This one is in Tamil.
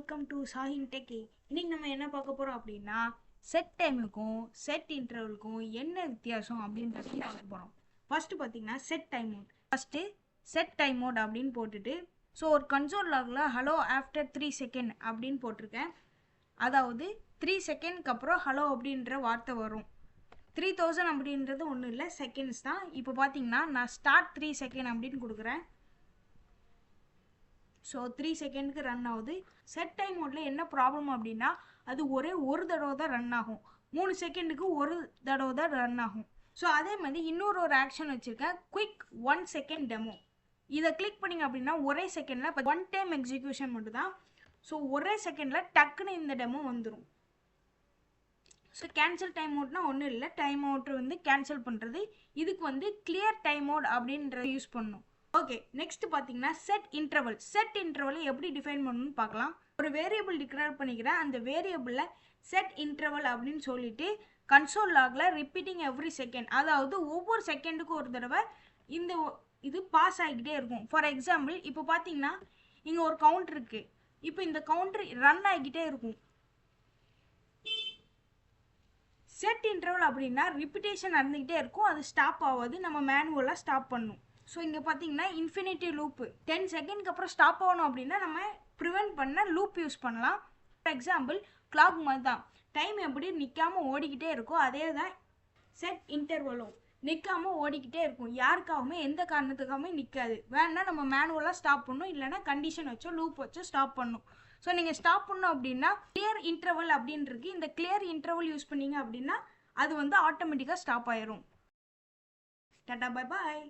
Welcome to Shaheen techie. இன்னைக்கு நம்ம என்ன பார்க்க போகிறோம் அப்படின்னா செட் டைமுக்கும் செட் இன்டர்வலுக்கும் என்ன வித்தியாசம் அப்படின்றத பார்க்க போகிறோம். ஃபர்ஸ்ட் பார்த்தீங்கன்னா set time mode. First set time mode அப்படின்னு போட்டுட்டு ஒரு கன்சோல் லாகில் ஹலோ ஆஃப்டர் 3 செகண்ட் அப்படின்னு போட்டிருக்கேன். அதாவது 3 செகண்ட்க்கு அப்புறம் ஹலோ அப்படின்ற வார்த்தை வரும். 3000 அப்படின்றது ஒன்றும் இல்லை, செகண்ட்ஸ் தான். இப்போ பார்த்தீங்கன்னா நான் ஸ்டார்ட் 3 செகண்ட் அப்படின்னு கொடுக்குறேன். 3 செகண்டுக்கு ரன் ஆகுது. செட் டைம் மோடில் என்ன ப்ராப்ளம் அப்படின்னா அது ஒரு தடவை தான் ரன் ஆகும். 3 செகண்டுக்கு ஒரு தடவை தான் ரன் ஆகும். அதே மாதிரி இன்னொரு ஆக்ஷன் வச்சுருக்கேன், குயிக் 1 செகண்ட் டெமோ. இதை கிளிக் பண்ணிங்க அப்படின்னா ஒரே செகண்டில் இப்போ 1 டைம் எக்ஸிக்யூஷன் மட்டும் தான். ஒரே செகண்டில் டக்குன்னு இந்த டெமோ வந்துடும். கேன்சல் டைம் மோட்னா ஒன்றும் இல்லை, டைம் அவுட் கேன்சல் பண்ணுறது. இதுக்கு கிளியர் டைம் மோட் அப்படின்றத யூஸ் பண்ணணும். ஓகே, நெக்ஸ்ட் பார்த்தீங்கன்னா செட் இன்டர்வல். செட் இன்டர்வலை எப்படி டிஃபைன் பண்ணணும்னு பார்க்கலாம். ஒரு வேரியபிள் டிக்ளேர் பண்ணிக்கிறேன். அந்த வேரியபிளில் செட் இன்டர்வல் அப்படின்னு சொல்லிட்டு கன்சோல் லாகில் ரிப்பீட்டிங் எவ்ரி செகண்ட், அதாவது ஒவ்வொரு செகண்டுக்கும் ஒரு தடவை இது பாஸ் ஆகிக்கிட்டே இருக்கும். ஃபார் எக்ஸாம்பிள் இப்போ பார்த்தீங்கன்னா இங்கே ஒரு கவுண்டர் இருக்குது. இப்போ இந்த கவுண்டர் ரன் ஆகிக்கிட்டே இருக்கும். செட் இன்டர்வல் அப்படின்னா ரிப்பீட்டேஷன் நடந்துக்கிட்டே இருக்கும், அது ஸ்டாப் ஆகாது. நம்ம மேனுவலாக ஸ்டாப் பண்ணணும். இங்கே பார்த்தீங்கன்னா இன்ஃபினிட்டி லூப்பு 10 செகண்ட்க்கு அப்புறம் ஸ்டாப் ஆகணும் அப்படின்னா நம்ம ப்ரிவென்ட் பண்ண லூப் யூஸ் பண்ணலாம். ஃபார் எக்ஸாம்பிள் கிளாக் மாதிரி தான், டைம் எப்படி நிற்காமல் ஓடிக்கிட்டே இருக்கோ அதே தான் செட் இன்டர்வலும் நிற்காமல் ஓடிக்கிட்டே இருக்கும். யாருக்காகவுமே எந்த காரணத்துக்காகவுமே நிற்காது. வேணால் நம்ம மேனுவலாக ஸ்டாப் பண்ணணும், இல்லைனா கண்டிஷன் வச்சோ லூப் வச்சோ ஸ்டாப் பண்ணணும். நீங்கள் ஸ்டாப் பண்ணணும் அப்படின்னா கிளியர் இன்டர்வல் அப்படின்னு இருக்கு. இந்த கிளியர் இன்டர்வல் யூஸ் பண்ணீங்க அப்படின்னா அது ஆட்டோமேட்டிக்காக ஸ்டாப் ஆயிரும். Tata, bye bye.